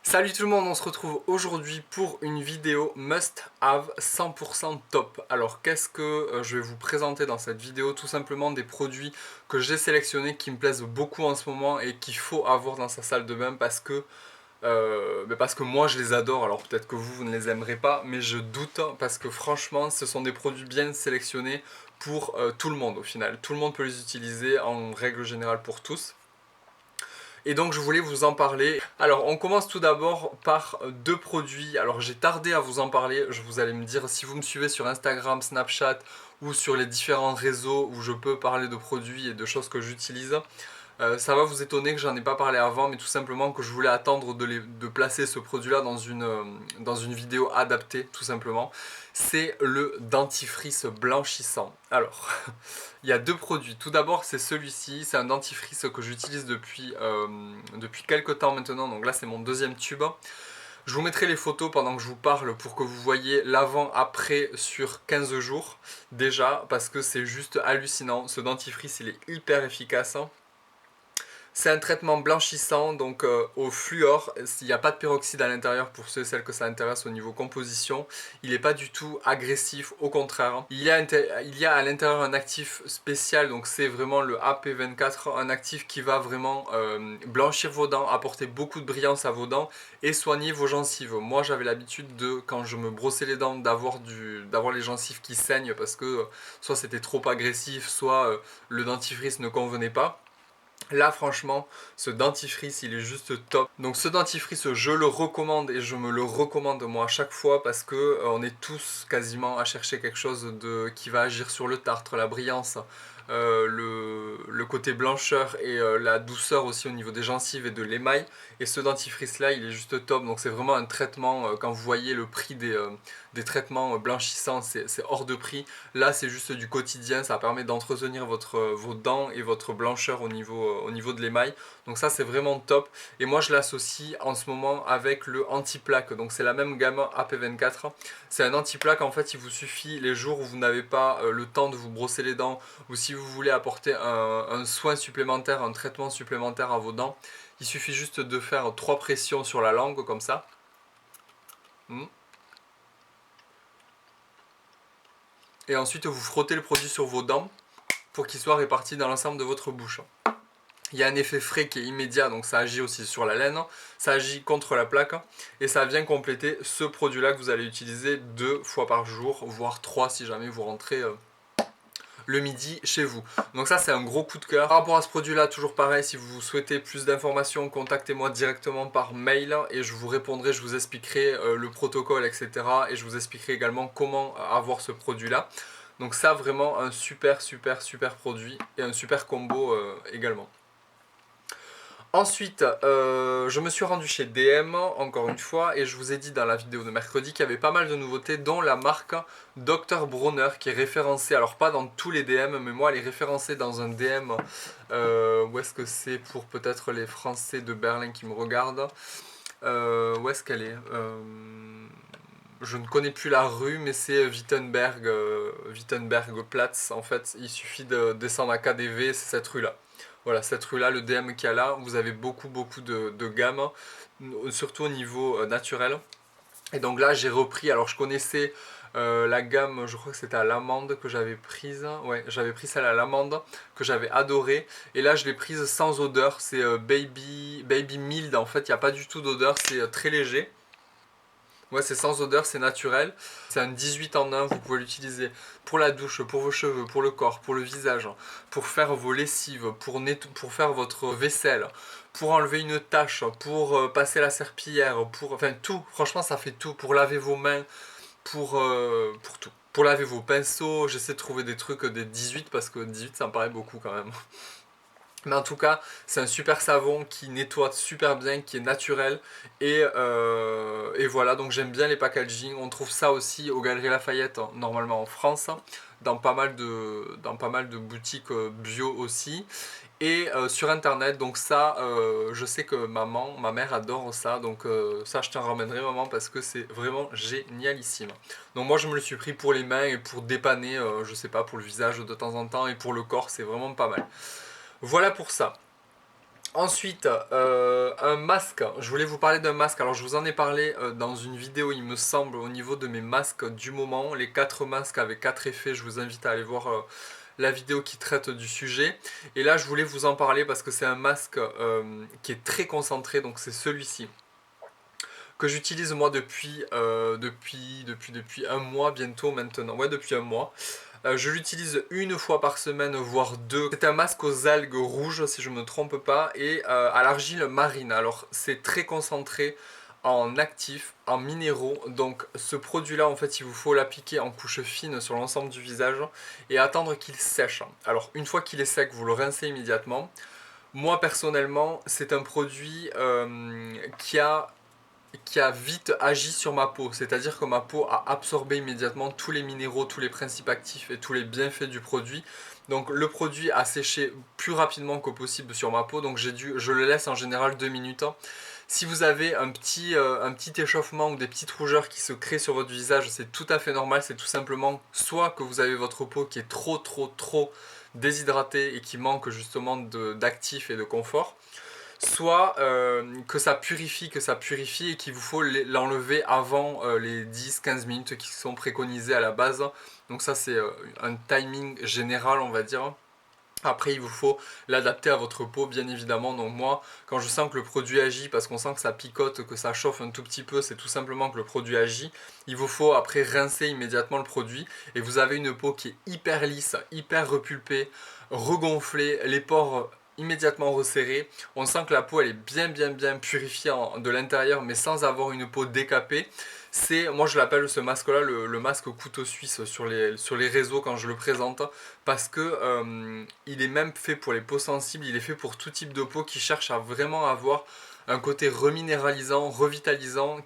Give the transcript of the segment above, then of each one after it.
Salut tout le monde, on se retrouve aujourd'hui pour une vidéo must have 100% top. Alors qu'est-ce que je vais vous présenter dans cette vidéo? Tout simplement des produits que j'ai sélectionnés qui me plaisent beaucoup en ce moment et qu'il faut avoir dans sa salle de bain parce que moi je les adore. Alors peut-être que vous ne les aimerez pas, mais je doute parce que franchement ce sont des produits bien sélectionnés pour tout le monde au final. Tout le monde peut les utiliser en règle générale pour tous. Et donc je voulais vous en parler. Alors on commence tout d'abord par deux produits. Alors j'ai tardé à vous en parler, vous allez me dire si vous me suivez sur Instagram, Snapchat ou sur les différents réseaux où je peux parler de produits et de choses que j'utilise. Ça va vous étonner que j'en ai pas parlé avant, mais tout simplement que je voulais attendre de placer ce produit-là dans une vidéo adaptée, tout simplement. C'est le dentifrice blanchissant. Alors, il y a deux produits. Tout d'abord, c'est celui-ci. C'est un dentifrice que j'utilise depuis quelques temps maintenant. Donc là, c'est mon deuxième tube. Je vous mettrai les photos pendant que je vous parle pour que vous voyez l'avant-après sur 15 jours déjà, parce que c'est juste hallucinant. Ce dentifrice, il est hyper efficace. C'est un traitement blanchissant, donc au fluor. Il n'y a pas de peroxyde à l'intérieur pour ceux et celles que ça intéresse au niveau composition. Il n'est pas du tout agressif, au contraire. Il y a à l'intérieur un actif spécial, donc c'est vraiment le AP24, un actif qui va vraiment blanchir vos dents, apporter beaucoup de brillance à vos dents et soigner vos gencives. Moi j'avais l'habitude de, quand je me brossais les dents, d'avoir les gencives qui saignent parce que soit c'était trop agressif, soit le dentifrice ne convenait pas. Là franchement, ce dentifrice il est juste top. Donc ce dentifrice je le recommande et je me le recommande moi à chaque fois parce que on est tous quasiment à chercher quelque chose qui va agir sur le tartre, la brillance, le côté blancheur et la douceur aussi au niveau des gencives et de l'émail. Et ce dentifrice là il est juste top. Donc c'est vraiment un traitement, quand vous voyez le prix des traitements blanchissants, c'est hors de prix. Là c'est juste du quotidien, ça permet d'entretenir vos dents et votre blancheur au niveau de l'émail. Donc ça c'est vraiment top. Et moi je l'associe en ce moment avec le anti-plaque. Donc c'est la même gamme AP24. C'est un anti-plaque, en fait il vous suffit les jours où vous n'avez pas le temps de vous brosser les dents, ou si vous voulez apporter un soin supplémentaire, un traitement supplémentaire à vos dents. Il suffit juste de faire 3 pressions sur la langue comme ça. Et ensuite vous frottez le produit sur vos dents pour qu'il soit réparti dans l'ensemble de votre bouche. Il y a un effet frais qui est immédiat, donc ça agit aussi sur la laine, ça agit contre la plaque, et ça vient compléter ce produit-là que vous allez utiliser 2 fois par jour, voire 3 si jamais vous rentrez le midi chez vous. Donc ça c'est un gros coup de cœur. Par rapport à ce produit-là, toujours pareil, si vous souhaitez plus d'informations, contactez-moi directement par mail et je vous répondrai, je vous expliquerai le protocole, etc. Et je vous expliquerai également comment avoir ce produit-là. Donc ça vraiment un super produit et un super combo également. Ensuite, je me suis rendu chez DM, encore une fois, et je vous ai dit dans la vidéo de mercredi qu'il y avait pas mal de nouveautés, dont la marque Dr Bronner, qui est référencée, alors pas dans tous les DM, mais moi elle est référencée dans un DM, où est-ce que c'est pour peut-être les Français de Berlin qui me regardent, où est-ce qu'elle est, je ne connais plus la rue, mais c'est Wittenbergplatz, en fait, il suffit de descendre à KDV, c'est cette rue-là. Voilà, cette rue-là, le DM qu'il y a là, vous avez beaucoup de gammes, surtout au niveau naturel. Et donc là, j'ai repris, alors je connaissais la gamme, je crois que c'était à l'amande que j'avais prise. Ouais, j'avais pris celle à l'amande, que j'avais adorée. Et là, je l'ai prise sans odeur, c'est Baby Mild, en fait, il n'y a pas du tout d'odeur, c'est très léger. Ouais, c'est sans odeur, c'est naturel. C'est un 18 en 1, vous pouvez l'utiliser pour la douche, pour vos cheveux, pour le corps, pour le visage, pour faire vos lessives, pour faire votre vaisselle, pour enlever une tache, pour passer la serpillière, enfin tout, franchement ça fait tout, pour laver vos mains, pour tout. Pour laver vos pinceaux, j'essaie de trouver des trucs des 18 parce que 18 ça me paraît beaucoup quand même. Mais en tout cas, c'est un super savon qui nettoie super bien, qui est naturel. Et voilà, donc j'aime bien les packaging. On trouve ça aussi aux Galeries Lafayette, normalement en France, dans pas mal de boutiques bio aussi. Et sur internet, donc ça, je sais que ma mère adore ça. Donc ça, je t'en ramènerai maman parce que c'est vraiment génialissime. Donc moi, je me le suis pris pour les mains et pour dépanner, je sais pas, pour le visage de temps en temps et pour le corps, c'est vraiment pas mal. Voilà pour ça. Ensuite, un masque. Je voulais vous parler d'un masque. Alors je vous en ai parlé dans une vidéo, il me semble, au niveau de mes masques du moment. Les 4 masques avec 4 effets. Je vous invite à aller voir la vidéo qui traite du sujet. Et là, je voulais vous en parler parce que c'est un masque qui est très concentré. Donc c'est celui-ci que j'utilise moi depuis un mois bientôt maintenant. Ouais, depuis un mois. Je l'utilise une fois par semaine, voire deux. C'est un masque aux algues rouges, si je ne me trompe pas, et à l'argile marine. Alors, c'est très concentré en actifs, en minéraux. Donc, ce produit-là, en fait, il vous faut l'appliquer en couche fine sur l'ensemble du visage et attendre qu'il sèche. Alors, une fois qu'il est sec, vous le rincez immédiatement. Moi, personnellement, c'est un produit qui a vite agi sur ma peau, c'est-à-dire que ma peau a absorbé immédiatement tous les minéraux, tous les principes actifs et tous les bienfaits du produit. Donc le produit a séché plus rapidement que possible sur ma peau, donc je le laisse en général 2 minutes. Si vous avez un petit échauffement ou des petites rougeurs qui se créent sur votre visage, c'est tout à fait normal, c'est tout simplement soit que vous avez votre peau qui est trop déshydratée et qui manque justement d'actifs et de confort, soit que ça purifie et qu'il vous faut l'enlever avant les 10-15 minutes qui sont préconisées à la base. Donc ça c'est un timing général on va dire. Après il vous faut l'adapter à votre peau bien évidemment. Donc moi quand je sens que le produit agit, parce qu'on sent que ça picote, que ça chauffe un tout petit peu, c'est tout simplement que le produit agit. Il vous faut après rincer immédiatement le produit et vous avez une peau qui est hyper lisse, hyper repulpée, regonflée, les pores immédiatement resserrés. On sent que la peau elle est bien purifiée de l'intérieur mais sans avoir une peau décapée. Moi je l'appelle ce masque là le masque couteau suisse sur les réseaux quand je le présente, parce que il est même fait pour les peaux sensibles, il est fait pour tout type de peau qui cherche à vraiment avoir un côté reminéralisant, revitalisant,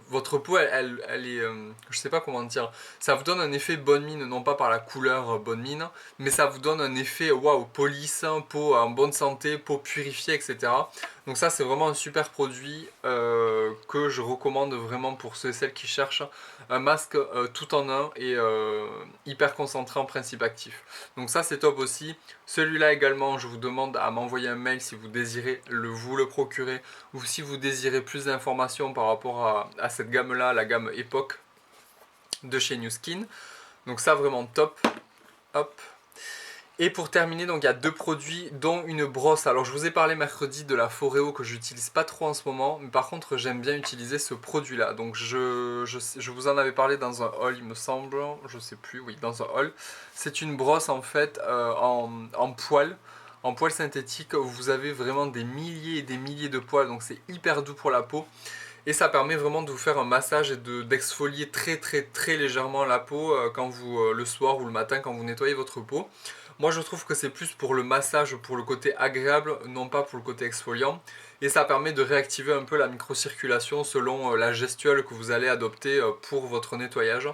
votre peau elle est, je sais pas comment dire, ça vous donne un effet bonne mine, non pas par la couleur bonne mine, mais ça vous donne un effet waouh, police, peau en bonne santé, peau purifiée, etc. Donc ça c'est vraiment un super produit que je recommande vraiment pour ceux et celles qui cherchent un masque tout en un et hyper concentré en principe actif. Donc ça c'est top aussi. Celui-là également, je vous demande à m'envoyer un mail si vous désirez vous le procurer ou si vous désirez plus d'informations par rapport à cette gamme-là, la gamme Epoch de chez New Skin. Donc ça vraiment top. Hop. Et pour terminer, donc il y a 2 produits dont une brosse. Alors je vous ai parlé mercredi de la Foreo que j'utilise pas trop en ce moment, mais par contre j'aime bien utiliser ce produit là. Donc je vous en avais parlé dans un haul il me semble, je sais plus, oui dans un haul. C'est une brosse en fait en poil synthétique où vous avez vraiment des milliers et des milliers de poils, donc c'est hyper doux pour la peau. Et ça permet vraiment de vous faire un massage et d'exfolier très légèrement la peau quand le soir ou le matin quand vous nettoyez votre peau. Moi je trouve que c'est plus pour le massage, pour le côté agréable, non pas pour le côté exfoliant. Et ça permet de réactiver un peu la microcirculation selon la gestuelle que vous allez adopter pour votre nettoyage.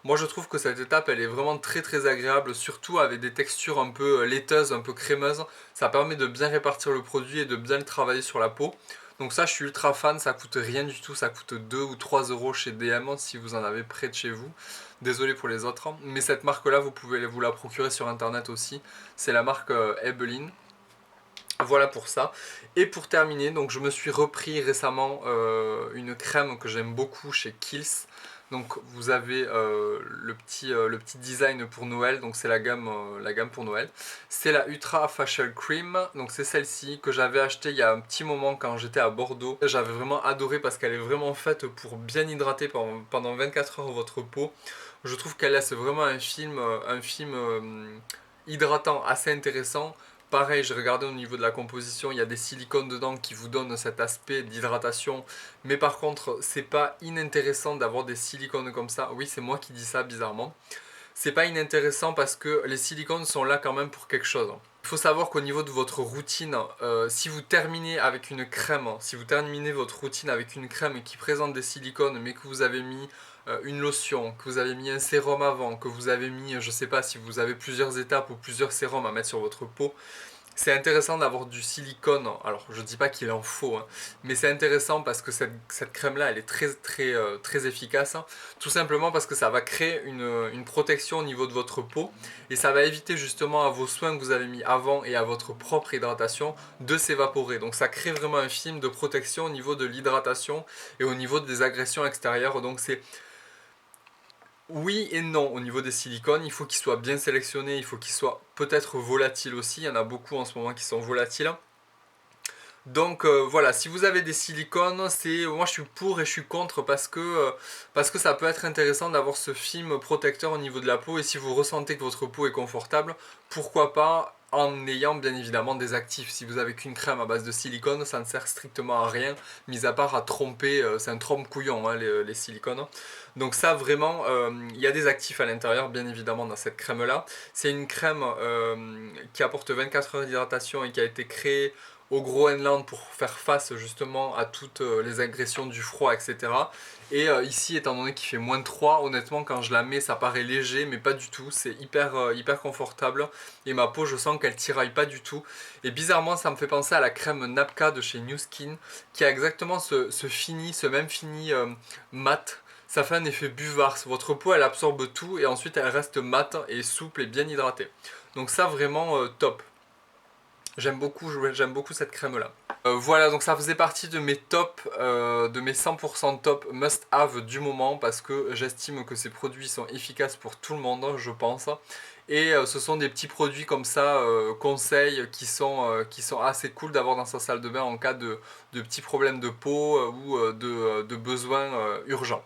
Moi je trouve que cette étape elle est vraiment très agréable, surtout avec des textures un peu laiteuses, un peu crémeuses. Ça permet de bien répartir le produit et de bien le travailler sur la peau. Donc ça je suis ultra fan, ça coûte rien du tout, ça coûte 2 ou 3 euros chez DM si vous en avez près de chez vous. Désolé pour les autres, mais cette marque là vous pouvez vous la procurer sur internet aussi. C'est la marque Ebelin. Voilà pour ça. Et pour terminer, donc je me suis repris récemment une crème que j'aime beaucoup chez Kiehl's. Donc vous avez le petit design pour Noël, donc c'est la gamme pour Noël. C'est la Ultra Facial Cream, donc c'est celle-ci que j'avais achetée il y a un petit moment quand j'étais à Bordeaux. J'avais vraiment adoré parce qu'elle est vraiment faite pour bien hydrater pendant 24 heures votre peau. Je trouve qu'elle laisse vraiment un film hydratant assez intéressant. Pareil, j'ai regardé au niveau de la composition, il y a des silicones dedans qui vous donnent cet aspect d'hydratation. Mais par contre, c'est pas inintéressant d'avoir des silicones comme ça. Oui, c'est moi qui dis ça bizarrement. C'est pas inintéressant parce que les silicones sont là quand même pour quelque chose. Il faut savoir qu'au niveau de votre routine, si vous terminez avec une crème, si vous terminez votre routine avec une crème qui présente des silicones mais que vous avez mis une lotion, que vous avez mis un sérum avant, que vous avez mis, je sais pas si vous avez plusieurs étapes ou plusieurs sérums à mettre sur votre peau, C'est intéressant d'avoir du silicone, alors je dis pas qu'il en faut, hein, mais c'est intéressant parce que cette crème-là, elle est très efficace, hein. Tout simplement parce que ça va créer une protection au niveau de votre peau et ça va éviter justement à vos soins que vous avez mis avant et à votre propre hydratation de s'évaporer. Donc ça crée vraiment un film de protection au niveau de l'hydratation et au niveau des agressions extérieures. Donc c'est oui et non au niveau des silicones, il faut qu'ils soient bien sélectionnés, il faut qu'ils soient peut-être volatiles aussi, il y en a beaucoup en ce moment qui sont volatiles. Donc voilà, si vous avez des silicones, moi je suis pour et je suis contre parce que ça peut être intéressant d'avoir ce film protecteur au niveau de la peau et si vous ressentez que votre peau est confortable, pourquoi pas en ayant bien évidemment des actifs. Si vous avez qu'une crème à base de silicone, ça ne sert strictement à rien, mis à part à tromper, c'est un trompe-couillon hein, les silicones. Donc ça vraiment, il y a des actifs à l'intérieur bien évidemment dans cette crème là. C'est une crème qui apporte 24 heures d'hydratation et qui a été créée au Groenland pour faire face justement à toutes les agressions du froid, etc. Et ici, étant donné qu'il fait -3, honnêtement, quand je la mets, ça paraît léger, mais pas du tout. C'est hyper confortable. Et ma peau, je sens qu'elle tiraille pas du tout. Et bizarrement, ça me fait penser à la crème Napka de chez New Skin, qui a exactement ce même fini mat. Ça fait un effet buvard. Votre peau, elle absorbe tout et ensuite elle reste mate et souple et bien hydratée. Donc ça, vraiment top. J'aime beaucoup cette crème là. Voilà, donc ça faisait partie de mes tops, de mes 100% top must-have du moment parce que j'estime que ces produits sont efficaces pour tout le monde, je pense. Et ce sont des petits produits comme ça, conseils, qui sont assez cool d'avoir dans sa salle de bain en cas de petits problèmes de peau ou de besoins urgents.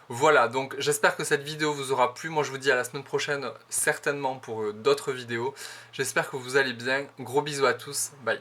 Voilà, donc j'espère que cette vidéo vous aura plu. Moi je vous dis à la semaine prochaine certainement pour d'autres vidéos. J'espère que vous allez bien. Gros bisous à tous. Bye.